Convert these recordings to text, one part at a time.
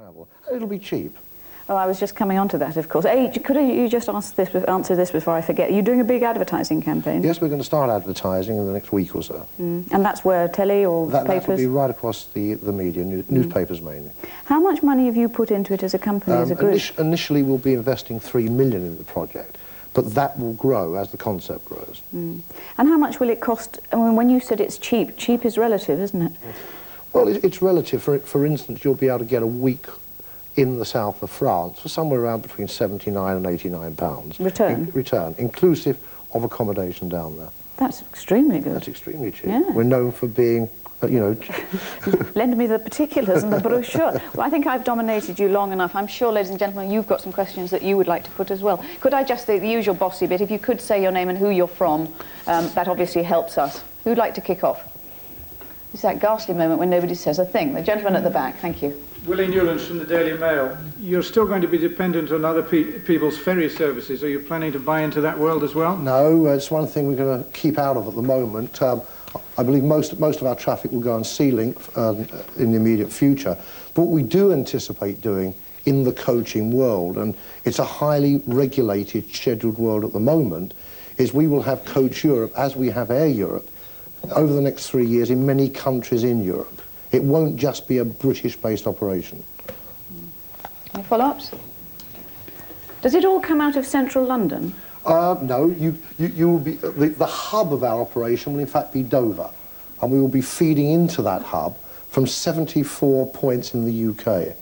travel. It'll be cheap. Oh, I was just coming on to that, of course. Hey, could you just answer this before I forget? Are you doing a big advertising campaign? Yes, we're going to start advertising in the next week or so. And that's where, telly or papers? That will be right across the media, newspapers mainly. How much money have you put into it as a company, as a group? Initially, we'll be investing $3 million in the project, but that will grow as the concept grows. And how much will it cost? I mean, when you said it's cheap, cheap is relative, isn't it? Well, it's relative. For instance, you'll be able to get a week in the south of France for somewhere around between £79 and £89. Return, inclusive of accommodation down there. That's extremely good. That's extremely cheap. Yeah. We're known for being, you know... Lend me the particulars and the brochure. Well, I think I've dominated you long enough. I'm sure, ladies and gentlemen, you've got some questions that you would like to put as well. Could I just say the usual bossy bit? If you could say your name and who you're from, that obviously helps us. Who'd like to kick off? It's that ghastly moment when nobody says a thing. The gentleman at the back, thank you. Willie Newlands from the Daily Mail. You're still going to be dependent on other people's ferry services. Are you planning to buy into that world as well? No, it's one thing we're going to keep out of at the moment. I believe most of our traffic will go on sea link in the immediate future. But what we do anticipate doing in the coaching world, and it's a highly regulated, scheduled world at the moment, is we will have Coach Europe, as we have Air Europe, over the next 3 years in many countries in Europe. It won't just be a British-based operation. Any follow-ups? Does it all come out of central London? No, you will be, the hub of our operation will in fact be Dover, and we will be feeding into that hub from 74 points in the UK.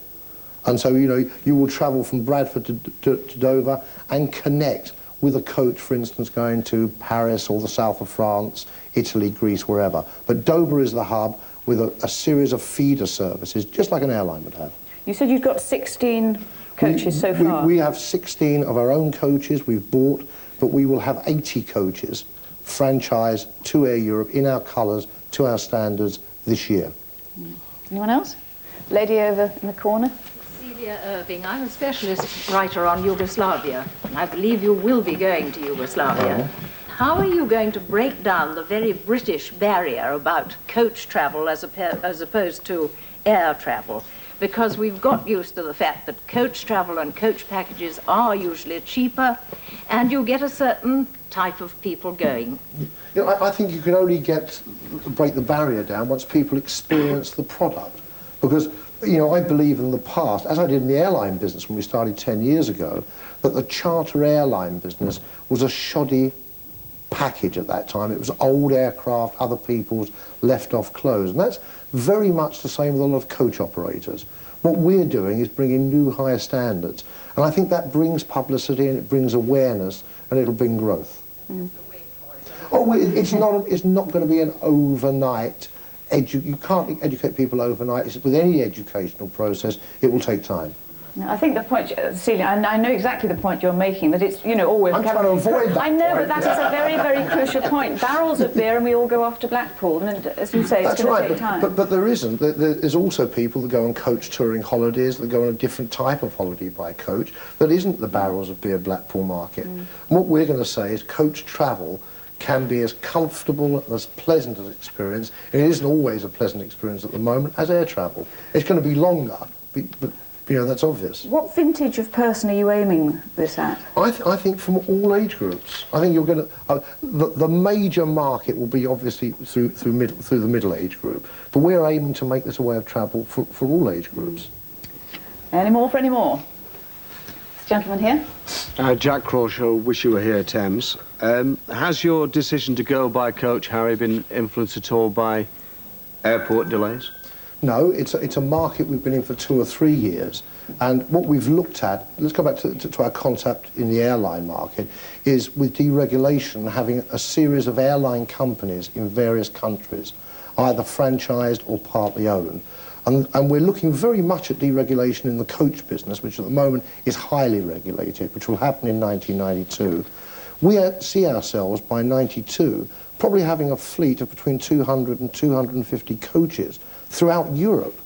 And so, you know, you will travel from Bradford to Dover and connect with a coach, for instance, going to Paris or the south of France, Italy, Greece, wherever. But Dover is the hub with a series of feeder services, just like an airline would have. You said you've got 16 coaches so far. We have 16 of our own coaches we've bought, but we will have 80 coaches franchised to Air Europe in our colours, to our standards this year. Anyone else? Lady over in the corner. Irving, I'm a specialist writer on Yugoslavia, and I believe you will be going to Yugoslavia. How are you going to break down the very British barrier about coach travel as opposed to air travel? Because we've got used to the fact that coach travel and coach packages are usually cheaper, and you get a certain type of people going. You know, I think you can only break the barrier down once people experience the product. Because, you know, I believe in the past, as I did in the airline business when we started 10 years ago, that the charter airline business was a shoddy package at that time. It was old aircraft, other people's left-off clothes. And that's very much the same with a lot of coach operators. What we're doing is bringing new, higher standards. And I think that brings publicity and it brings awareness and it'll bring growth. Oh, it's not going to be an overnight you can't educate people overnight. With any educational process, it will take time. No, I think the point, Celia, I know exactly the point you're making, that it's, you know, always... I'm trying to avoid that I know, point. but that is a very, very crucial point. Barrels of beer and we all go off to Blackpool, and as you say, it's going to take time. But there isn't. There's also people that go on coach touring holidays, that go on a different type of holiday by coach, that isn't the barrels of beer Blackpool market. And what we're going to say is coach travel can be as comfortable and as pleasant an experience, and it isn't always a pleasant experience at the moment, as air travel. It's going to be longer, but you know, that's obvious. What vintage of person are you aiming this at? I think from all age groups. I think you're going to... the major market will be obviously through the middle age group, but we're aiming to make this a way of travel for all age groups. Any more for any more? This gentleman here. Jack Crawshaw, wish you were here, Thames. Has your decision to go by coach, Harry, been influenced at all by airport delays? No, it's a market we've been in for 2 or 3 years, and what we've looked at, let's go back to our concept in the airline market, is with deregulation having a series of airline companies in various countries, either franchised or partly owned. And we're looking very much at deregulation in the coach business, which at the moment is highly regulated, which will happen in 1992. We see ourselves by 92 probably having a fleet of between 200 and 250 coaches throughout Europe.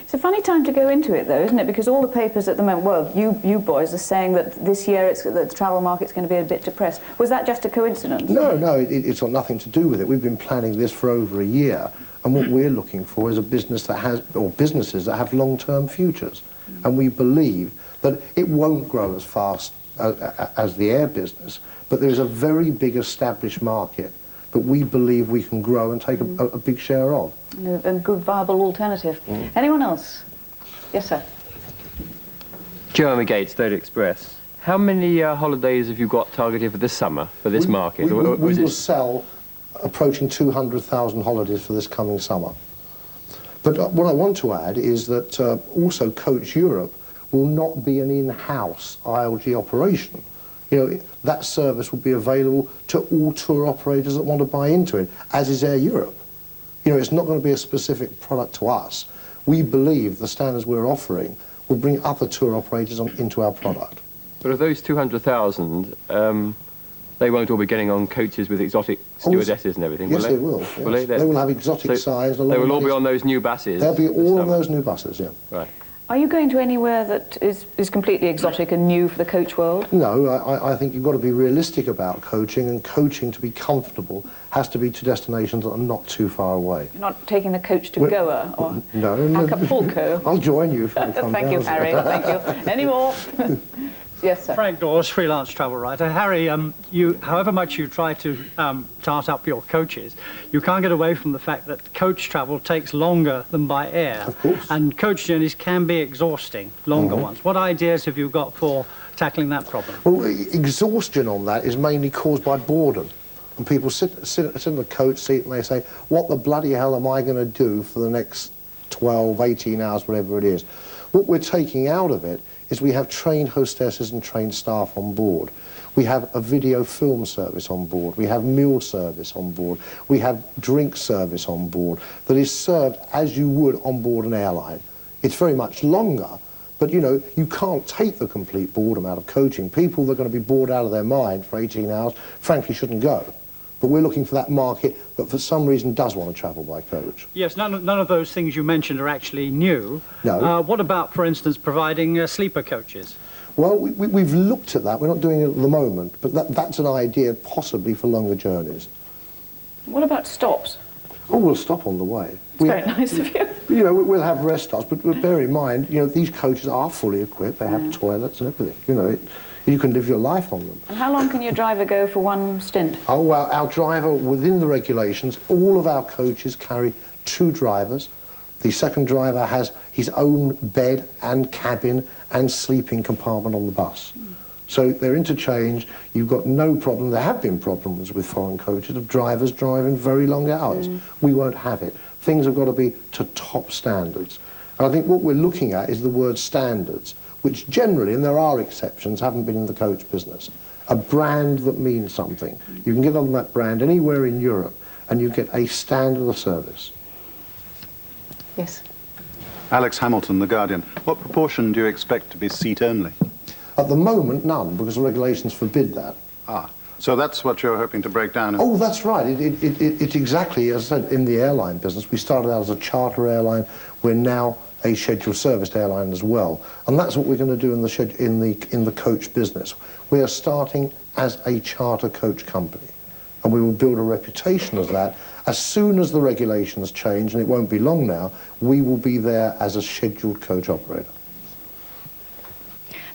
It's a funny time to go into it, though, isn't it? Because all the papers at the moment, well, you boys are saying that this year the travel market's going to be a bit depressed. Was that just a coincidence? No, it's got nothing to do with it. We've been planning this for over a year. And what we're looking for is a business that has, or businesses that have long-term futures. And we believe that it won't grow as fast as the air business, but there is a very big established market that we believe we can grow and take a big share of. A good viable alternative. Anyone else? Yes, sir. Jeremy Gates, Daily Express. How many holidays have you got targeted for this summer, for this market? We will sell approaching 200,000 holidays for this coming summer. But what I want to add is that also Coach Europe will not be an in-house ILG operation. You know, that service will be available to all tour operators that want to buy into it, as is Air Europe. You know, it's not going to be a specific product to us. We believe the standards we're offering will bring other tour operators into our product. But of those 200,000, they won't all be getting on coaches with exotic stewardesses and everything, yes, will they? They will. Yes. Will they? They will have exotic size. They will all be on those new buses? They'll be all on those new buses, yeah. Right. Are you going to anywhere that is completely exotic and new for the coach world? No, I think you've got to be realistic about coaching, and coaching, to be comfortable, has to be to destinations that are not too far away. You're not taking the coach to Goa or no, Acapulco? I'll join you if you come Thank down. you, Harry. Thank you. Any more? Yes, sir. Frank Dawes, freelance travel writer. Harry, however much you try to tart up your coaches, you can't get away from the fact that coach travel takes longer than by air. Of course. And coach journeys can be exhausting, longer ones. What ideas have you got for tackling that problem? Well, exhaustion on that is mainly caused by boredom. And people sit in the coach seat and they say, what the bloody hell am I going to do for the next 12, 18 hours, whatever it is? What we're taking out of it is we have trained hostesses and trained staff on board. We have a video film service on board. We have meal service on board. We have drink service on board that is served as you would on board an airline. It's very much longer, but you know, you can't take the complete boredom out of coaching. People that are going to be bored out of their mind for 18 hours, frankly, shouldn't go. But we're looking for that market that for some reason does want to travel by coach. Yes, none of those things you mentioned are actually new. No. What about, for instance, providing sleeper coaches? Well, we've looked at that. We're not doing it at the moment, but that's an idea possibly for longer journeys. What about stops? Oh, we'll stop on the way. It's very nice of you. You know, we'll have rest stops, but bear in mind, you know, these coaches are fully equipped. They have toilets and everything. You know, you can live your life on them. And how long can your driver go for one stint? Oh, well, our driver, within the regulations, all of our coaches carry 2 drivers. The second driver has his own bed and cabin and sleeping compartment on the bus. So they're interchanged. You've got no problem. There have been problems with foreign coaches of drivers driving very long hours. We won't have it. Things have got to be to top standards. And I think what we're looking at is the word standards, which generally, and there are exceptions, haven't been in the coach business. A brand that means something. You can get on that brand anywhere in Europe and you get a standard of service. Yes. Alex Hamilton, The Guardian. What proportion do you expect to be seat only? At the moment, none, because the regulations forbid that. Ah, so that's what you're hoping to break down? Oh, that's right. It's exactly, as I said, in the airline business. We started out as a charter airline. We're now a scheduled service airline as well. And that's what we're going to do in the coach business. We are starting as a charter coach company. And we will build a reputation as that. As soon as the regulations change, and it won't be long now, we will be there as a scheduled coach operator.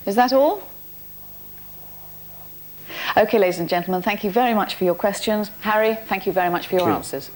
Is that all? Okay, ladies and gentlemen, thank you very much for your questions. Harry, thank you very much for your answers.